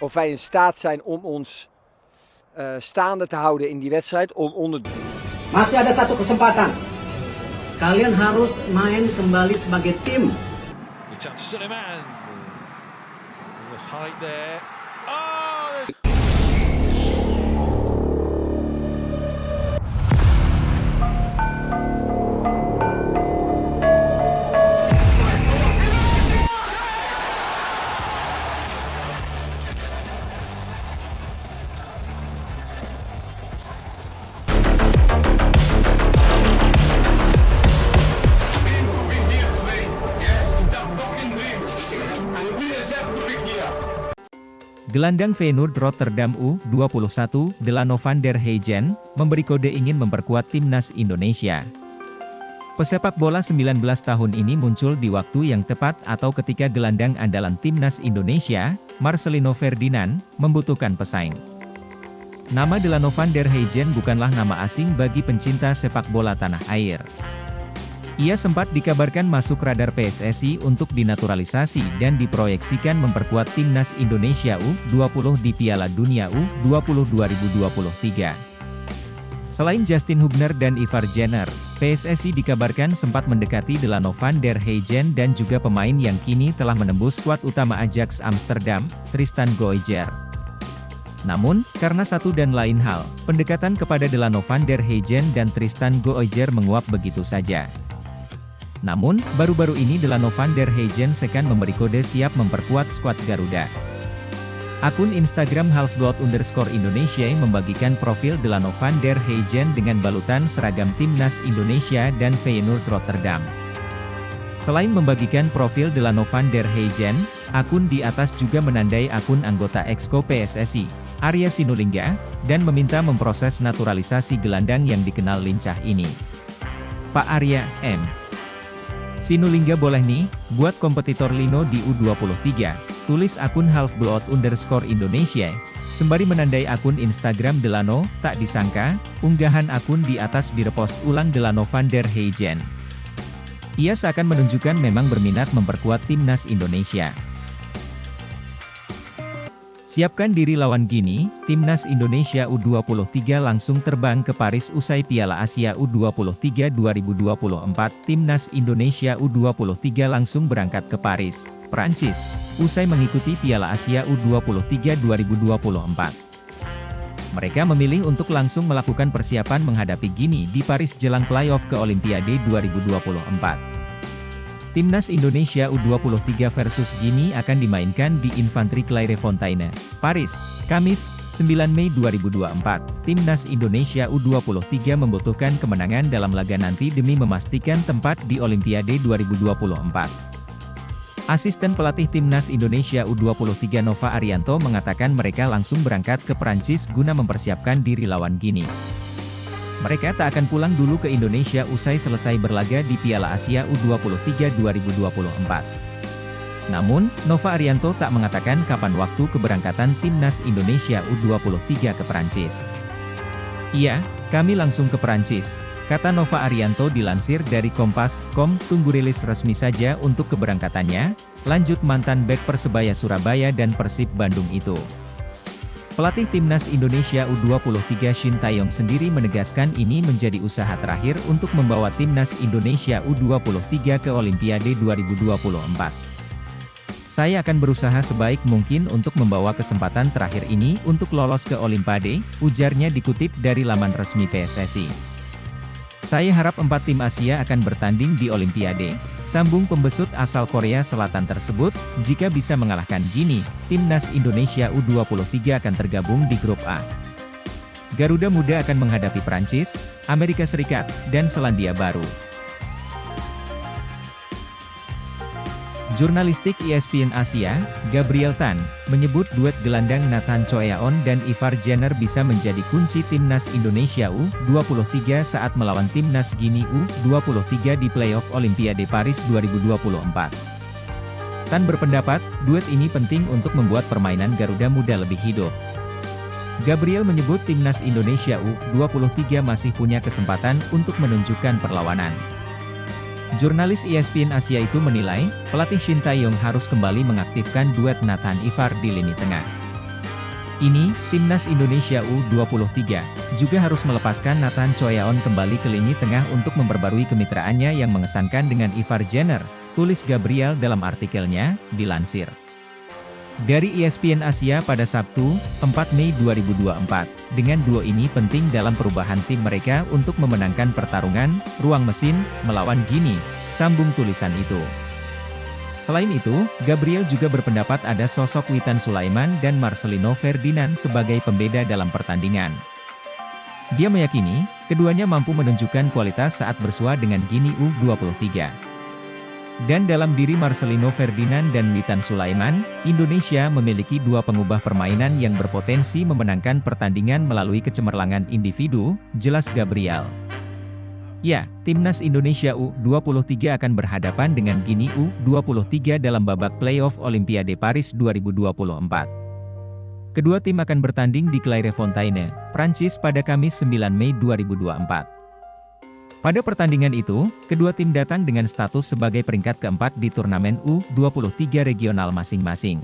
of wij in staat zijn om ons staande te houden in die wedstrijd. Masih ada satu kesempatan. Kalian harus main kembali sebagai tim. Suleiman. The height there. Gelandang Feyenoord Rotterdam U21, Delano van der Heijden, memberi kode ingin memperkuat timnas Indonesia. Pesepak bola 19 tahun ini muncul di waktu yang tepat atau ketika gelandang andalan timnas Indonesia, Marcelino Ferdinand, membutuhkan pesaing. Nama Delano van der Heijden bukanlah nama asing bagi pencinta sepak bola tanah air. Ia sempat dikabarkan masuk radar PSSI untuk dinaturalisasi dan diproyeksikan memperkuat timnas Indonesia U20 di Piala Dunia U20 2023. Selain Justin Hubner dan Ivar Jenner, PSSI dikabarkan sempat mendekati Delano van der Heijden dan juga pemain yang kini telah menembus skuad utama Ajax Amsterdam, Tristan Goijer. Namun, karena satu dan lain hal, pendekatan kepada Delano van der Heijden dan Tristan Goijer menguap begitu saja. Namun, baru-baru ini Delano van der Heijden sekan memberi kode siap memperkuat skuad Garuda. Akun Instagram _Indonesia membagikan profil Delano van der Heijden dengan balutan seragam timnas Indonesia dan Feyenoord Rotterdam. Selain membagikan profil Delano van der Heijden, akun di atas juga menandai akun anggota Exco PSSI, Arya Sinulinga, dan meminta memproses naturalisasi gelandang yang dikenal lincah ini. Pak Arya, Sinulinga boleh nih, buat kompetitor Lino di U23, tulis akun _Indonesia, sembari menandai akun Instagram Delano. Tak disangka, unggahan akun di atas direpost ulang Delano van der Heijden. Ia seakan menunjukkan memang berminat memperkuat timnas Indonesia. Siapkan diri lawan Gini, timnas Indonesia U23 langsung terbang ke Paris usai Piala Asia U23 2024. Timnas Indonesia U23 langsung berangkat ke Paris, Prancis, usai mengikuti Piala Asia U23 2024. Mereka memilih untuk langsung melakukan persiapan menghadapi Gini di Paris jelang playoff ke Olimpiade 2024. Timnas Indonesia U23 versus Gini akan dimainkan di Infantry Clairefontaine, Paris, Kamis, 9 Mei 2024. Timnas Indonesia U23 membutuhkan kemenangan dalam laga nanti demi memastikan tempat di Olimpiade 2024. Asisten pelatih Timnas Indonesia U23 Nova Arianto mengatakan mereka langsung berangkat ke Prancis guna mempersiapkan diri lawan Gini. Mereka tak akan pulang dulu ke Indonesia usai selesai berlaga di Piala Asia U23 2024. Namun, Nova Arianto tak mengatakan kapan waktu keberangkatan Timnas Indonesia U23 ke Prancis. Iya, kami langsung ke Prancis, kata Nova Arianto dilansir dari Kompas.com. Tunggu rilis resmi saja untuk keberangkatannya, lanjut mantan bek Persebaya Surabaya dan Persib Bandung itu. Pelatih Timnas Indonesia U23 Shin Taeyong sendiri menegaskan ini menjadi usaha terakhir untuk membawa Timnas Indonesia U23 ke Olimpiade 2024. Saya akan berusaha sebaik mungkin untuk membawa kesempatan terakhir ini untuk lolos ke Olimpiade, ujarnya dikutip dari laman resmi PSSI. Saya harap 4 tim Asia akan bertanding di Olimpiade, sambung pembesut asal Korea Selatan tersebut. Jika bisa mengalahkan Gini, Timnas Indonesia U23 akan tergabung di grup A. Garuda Muda akan menghadapi Prancis, Amerika Serikat, dan Selandia Baru. Jurnalistik ESPN Asia, Gabriel Tan, menyebut duet gelandang Nathan Choeaon dan Ivar Jenner bisa menjadi kunci Timnas Indonesia U23 saat melawan Timnas Gini U23 di playoff Olimpiade Paris 2024. Tan berpendapat, duet ini penting untuk membuat permainan Garuda Muda lebih hidup. Gabriel menyebut Timnas Indonesia U23 masih punya kesempatan untuk menunjukkan perlawanan. Jurnalis ESPN Asia itu menilai, pelatih Shin Taeyong harus kembali mengaktifkan duet Nathan Ivar di lini tengah. ini, Timnas Indonesia U23 juga harus melepaskan Nathan Choyaon kembali ke lini tengah untuk memperbarui kemitraannya yang mengesankan dengan Ivar Jenner, tulis Gabriel dalam artikelnya, dilansir dari ESPN Asia pada Sabtu, 4 Mei 2024. Dengan duo ini penting dalam perubahan tim mereka untuk memenangkan pertarungan ruang mesin melawan Guinea, sambung tulisan itu. Selain itu, Gabriel juga berpendapat ada sosok Witan Sulaiman dan Marcelino Ferdinand sebagai pembeda dalam pertandingan. Dia meyakini, keduanya mampu menunjukkan kualitas saat bersua dengan Guinea U23. Dan dalam diri Marcelino Ferdinand dan Witan Sulaiman, Indonesia memiliki dua pengubah permainan yang berpotensi memenangkan pertandingan melalui kecemerlangan individu, jelas Gabriel. Ya, Timnas Indonesia U23 akan berhadapan dengan Guinea U23 dalam babak playoff Olimpiade Paris 2024. Kedua tim akan bertanding di Clairefontaine, Prancis pada Kamis 9 Mei 2024. Pada pertandingan itu, kedua tim datang dengan status sebagai peringkat keempat di turnamen U23 regional masing-masing.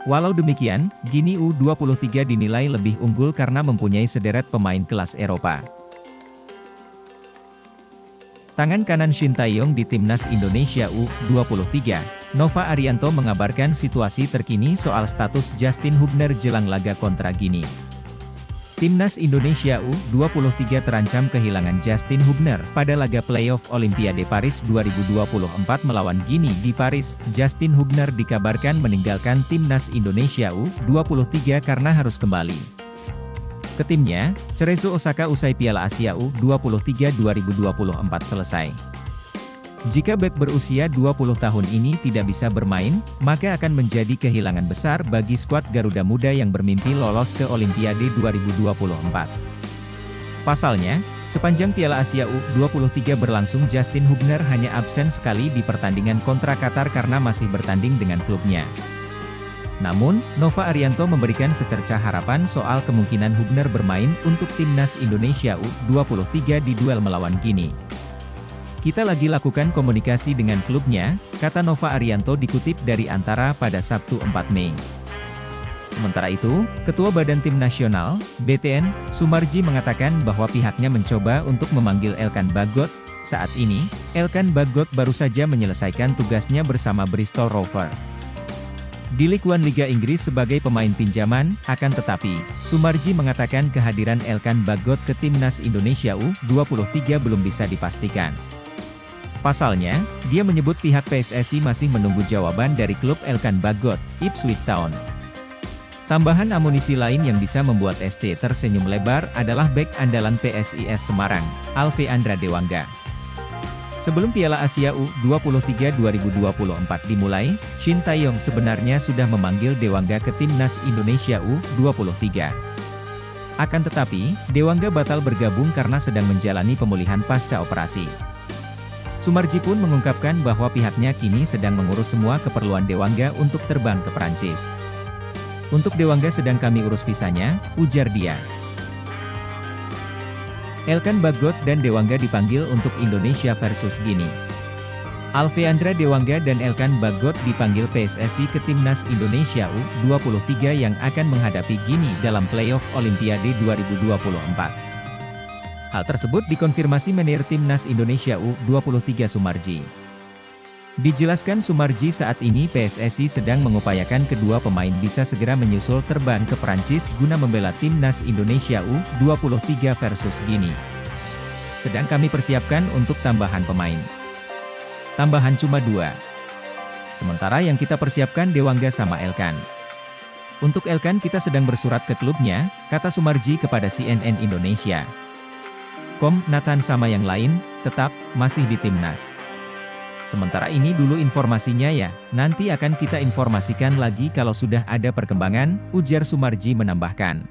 Walau demikian, Guinea U23 dinilai lebih unggul karena mempunyai sederet pemain kelas Eropa. Tangan kanan Shin Tae-yong di Timnas Indonesia U23, Nova Arianto mengabarkan situasi terkini soal status Justin Hubner jelang laga kontra Guinea. Timnas Indonesia U23 terancam kehilangan Justin Hubner pada laga playoff Olimpiade Paris 2024 melawan Guinea di Paris. Justin Hubner dikabarkan meninggalkan Timnas Indonesia U23 karena harus kembali ke timnya, Cerezo Osaka usai Piala Asia U23 2024 selesai. Jika bek berusia 20 tahun ini tidak bisa bermain, maka akan menjadi kehilangan besar bagi skuad Garuda Muda yang bermimpi lolos ke Olimpiade 2024. Pasalnya, sepanjang Piala Asia U23 berlangsung Justin Hubner hanya absen sekali di pertandingan kontra Qatar karena masih bertanding dengan klubnya. Namun, Nova Arianto memberikan secercah harapan soal kemungkinan Hubner bermain untuk Timnas Indonesia U23 di duel melawan Guinea. Kita lagi lakukan komunikasi dengan klubnya, kata Nova Arianto dikutip dari Antara pada Sabtu 4 Mei. Sementara itu, Ketua Badan Tim Nasional, BTN, Sumarji mengatakan bahwa pihaknya mencoba untuk memanggil Elkan Bagot. Saat ini, Elkan Bagot baru saja menyelesaikan tugasnya bersama Bristol Rovers di Ligue 1 Liga Inggris sebagai pemain pinjaman, akan tetapi, Sumarji mengatakan kehadiran Elkan Bagot ke Timnas Indonesia U23 belum bisa dipastikan. Pasalnya, dia menyebut pihak PSSI masih menunggu jawaban dari klub Elkan Bagot, Ipswich Town. Tambahan amunisi lain yang bisa membuat ST tersenyum lebar adalah bek andalan PSIS Semarang, Alve Andra Dewangga. Sebelum Piala Asia U23 2024 dimulai, Shin Tae-yong sebenarnya sudah memanggil Dewangga ke Timnas Indonesia U23. Akan tetapi, Dewangga batal bergabung karena sedang menjalani pemulihan pasca operasi. Sumarji pun mengungkapkan bahwa pihaknya kini sedang mengurus semua keperluan Dewangga untuk terbang ke Prancis. Untuk Dewangga sedang kami urus visanya, ujar dia. Elkan Bagot dan Dewangga dipanggil untuk Indonesia versus Guinea. Alve Andra Dewangga dan Elkan Bagot dipanggil PSSI ke Timnas Indonesia U23 yang akan menghadapi Guinea dalam playoff Olimpiade 2024. Hal tersebut dikonfirmasi Manajer Timnas Indonesia U23 Sumarji. Dijelaskan Sumarji saat ini PSSI sedang mengupayakan kedua pemain bisa segera menyusul terbang ke Prancis guna membela Timnas Indonesia U23 versus Guinea. Sedang kami persiapkan untuk tambahan pemain. Tambahan cuma 2. Sementara yang kita persiapkan Dewangga sama Elkan. Untuk Elkan kita sedang bersurat ke klubnya, kata Sumarji kepada CNN Indonesia. Nathan sama yang lain, tetap, masih di Timnas. Sementara ini dulu informasinya ya, nanti akan kita informasikan lagi kalau sudah ada perkembangan, ujar Sumarji menambahkan.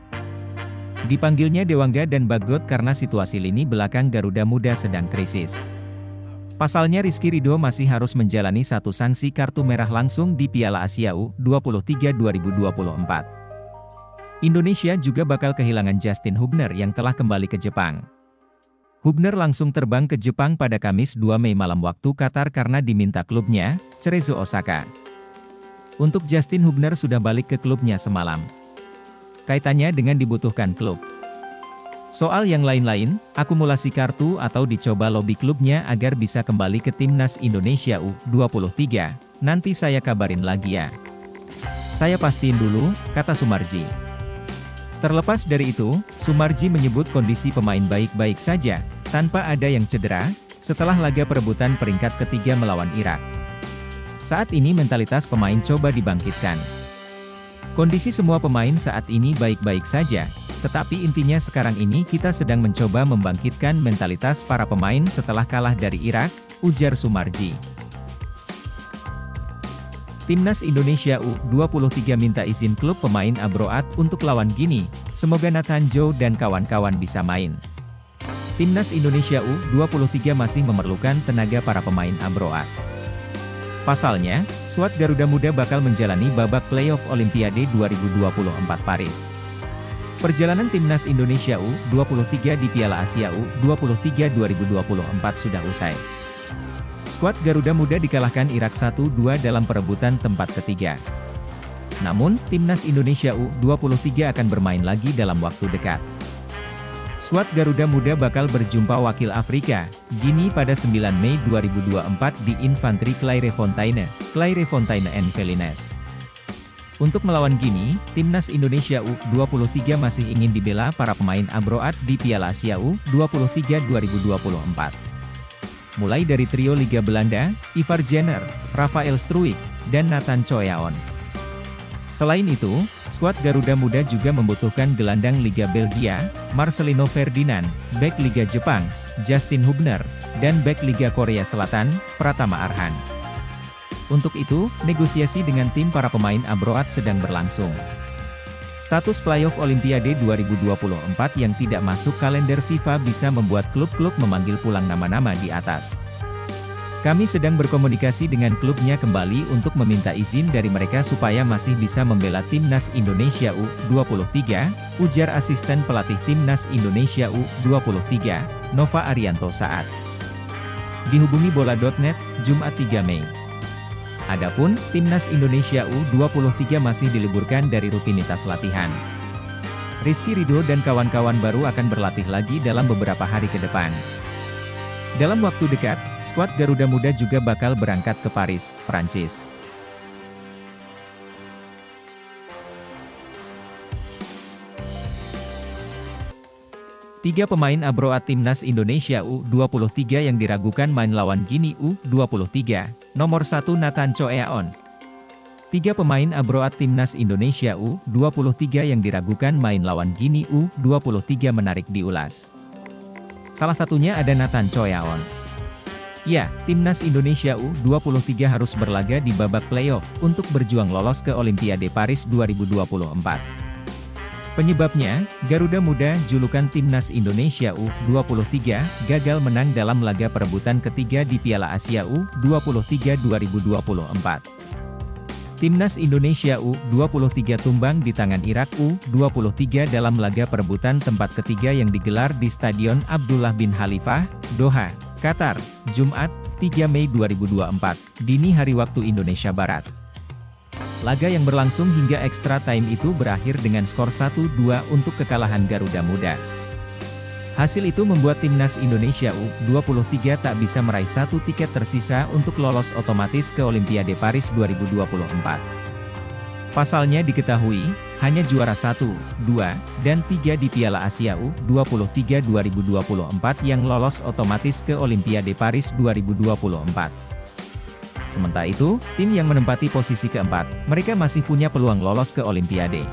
Dipanggilnya Dewangga dan Bagot karena situasi lini belakang Garuda Muda sedang krisis. Pasalnya Rizky Ridho masih harus menjalani satu sanksi kartu merah langsung di Piala Asia U23 2024. Indonesia juga bakal kehilangan Justin Hubner yang telah kembali ke Jepang. Hubner langsung terbang ke Jepang pada Kamis 2 Mei malam waktu Qatar karena diminta klubnya, Cerezo Osaka. Untuk Justin Hubner sudah balik ke klubnya semalam. kaitannya dengan dibutuhkan klub. Soal yang lain-lain, akumulasi kartu atau dicoba lobi klubnya agar bisa kembali ke Timnas Indonesia U23, nanti saya kabarin lagi ya. Saya pastiin dulu, kata Sumarji. Terlepas dari itu, Sumarji menyebut kondisi pemain baik-baik saja, tanpa ada yang cedera, setelah laga perebutan peringkat ketiga melawan Irak. Saat ini mentalitas pemain coba dibangkitkan. Kondisi semua pemain saat ini baik-baik saja, tetapi intinya sekarang ini kita sedang mencoba membangkitkan mentalitas para pemain setelah kalah dari Irak, ujar Sumarji. Timnas Indonesia U23 minta izin klub pemain Abroad untuk lawan Gini, semoga Nathan Joe dan kawan-kawan bisa main. Timnas Indonesia U23 masih memerlukan tenaga para pemain Abroad. Pasalnya, skuad Garuda Muda bakal menjalani babak playoff Olimpiade 2024 Paris. Perjalanan Timnas Indonesia U23 di Piala Asia U23 2024 sudah usai. Skuad Garuda Muda dikalahkan Irak 1-2 dalam perebutan tempat ketiga. Namun, Timnas Indonesia U23 akan bermain lagi dalam waktu dekat. Skuad Garuda Muda bakal berjumpa wakil Afrika, Gini pada 9 Mei 2024 di Infantry Clairefontaine and Felines. Untuk melawan Gini, Timnas Indonesia U23 masih ingin dibela para pemain Abroad di Piala Asia U23 2024. Mulai dari trio Liga Belanda, Ivar Jenner, Rafael Struijk, dan Nathan Coyaon. Selain itu, skuad Garuda Muda juga membutuhkan gelandang Liga Belgia, Marcelino Ferdinand, bek Liga Jepang, Justin Hubner, dan bek Liga Korea Selatan, Pratama Arhan. Untuk itu, negosiasi dengan tim para pemain Abroad sedang berlangsung. Status playoff Olimpiade 2024 yang tidak masuk kalender FIFA bisa membuat klub-klub memanggil pulang nama-nama di atas. Kami sedang berkomunikasi dengan klubnya kembali untuk meminta izin dari mereka supaya masih bisa membela Timnas Indonesia U23, ujar asisten pelatih Timnas Indonesia U23, Nova Arianto saat dihubungi bola.net, Jumat 3 Mei. Adapun, Timnas Indonesia U23 masih diliburkan dari rutinitas latihan. Rizky Ridho dan kawan-kawan baru akan berlatih lagi dalam beberapa hari ke depan. Dalam waktu dekat, skuad Garuda Muda juga bakal berangkat ke Paris, Prancis. Tiga pemain Abroad Timnas Indonesia U23 yang diragukan main lawan Gini U23, nomor 1 Nathan Coyaon. Tiga pemain Abroad Timnas Indonesia U23 yang diragukan main lawan Gini U23 menarik diulas. Salah satunya ada Nathan Coyaon. Ya, Timnas Indonesia U23 harus berlaga di babak playoff untuk berjuang lolos ke Olimpiade Paris 2024. Penyebabnya, Garuda Muda julukan Timnas Indonesia U23 gagal menang dalam laga perebutan ketiga di Piala Asia U23 2024. Timnas Indonesia U23 tumbang di tangan Irak U23 dalam laga perebutan tempat ketiga yang digelar di Stadion Abdullah bin Khalifah, Doha, Qatar, Jumat, 3 Mei 2024, dini hari waktu Indonesia Barat. Laga yang berlangsung hingga extra time itu berakhir dengan skor 1-2 untuk kekalahan Garuda Muda. Hasil itu membuat Timnas Indonesia U23 tak bisa meraih satu tiket tersisa untuk lolos otomatis ke Olimpiade Paris 2024. Pasalnya diketahui, hanya juara 1, 2, dan 3 di Piala Asia U23 2024 yang lolos otomatis ke Olimpiade Paris 2024. Sementara itu, tim yang menempati posisi keempat, mereka masih punya peluang lolos ke Olimpiade.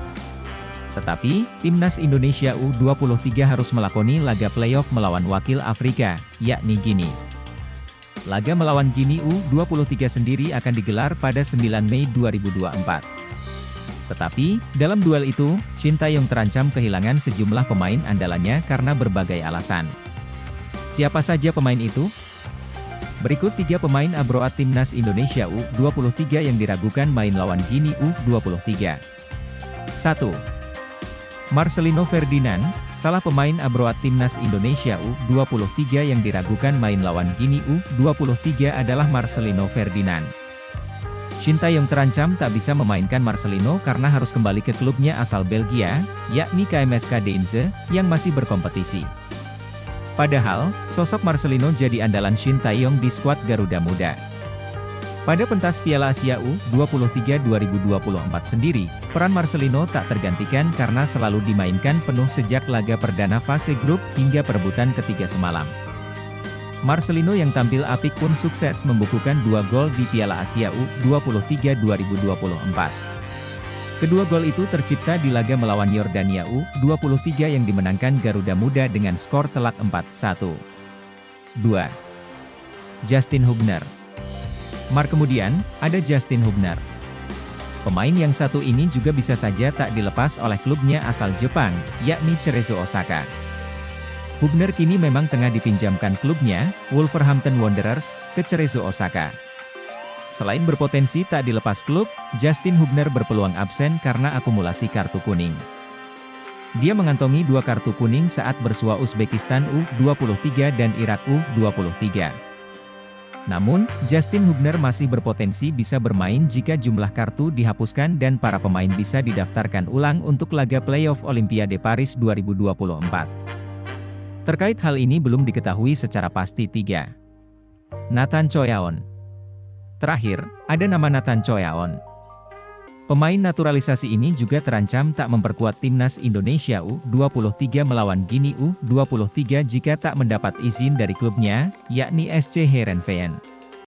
Tetapi, Timnas Indonesia U23 harus melakoni laga playoff melawan wakil Afrika, yakni Gini. Laga melawan Gini U23 sendiri akan digelar pada 9 Mei 2024. Tetapi, dalam duel itu, Shin Tae-yong terancam kehilangan sejumlah pemain andalannya karena berbagai alasan. Siapa saja pemain itu? Berikut 3 pemain Abroad Timnas Indonesia U23 yang diragukan main lawan Gini U23. 1. Marcelino Ferdinand, salah pemain Abroad Timnas Indonesia U23 yang diragukan main lawan Gini U23 adalah Marcelino Ferdinand. Shin Tae-yong terancam tak bisa memainkan Marcelino karena harus kembali ke klubnya asal Belgia, yakni KMSK Deinze, yang masih berkompetisi. Padahal, sosok Marcelino jadi andalan Shin Tae-yong di skuad Garuda Muda. Pada pentas Piala Asia U23 2024 sendiri, peran Marcelino tak tergantikan karena selalu dimainkan penuh sejak laga perdana fase grup hingga perebutan ketiga semalam. Marcelino yang tampil apik pun sukses membukukan 2 gol di Piala Asia U23 2024. Kedua gol itu tercipta di laga melawan Yordania U23 yang dimenangkan Garuda Muda dengan skor telak 4-1. 2. Justin Hubner. Mar kemudian, ada Justin Hubner. Pemain yang satu ini juga bisa saja tak dilepas oleh klubnya asal Jepang, yakni Cerezo Osaka. Hubner kini memang tengah dipinjamkan klubnya, Wolverhampton Wanderers, ke Cerezo Osaka. Selain berpotensi tak dilepas klub, Justin Hubner berpeluang absen karena akumulasi kartu kuning. Dia mengantongi 2 kartu kuning saat bersua Uzbekistan U23 dan Irak U23. Namun, Justin Hubner masih berpotensi bisa bermain jika jumlah kartu dihapuskan dan para pemain bisa didaftarkan ulang untuk laga playoff Olimpiade Paris 2024. Terkait hal ini belum diketahui secara pasti. 3. Nathan Choyaon. Terakhir, ada nama Nathan Choyaon. Pemain naturalisasi ini juga terancam tak memperkuat timnas Indonesia U23 melawan Guinea U23 jika tak mendapat izin dari klubnya, yakni SC Heerenveen.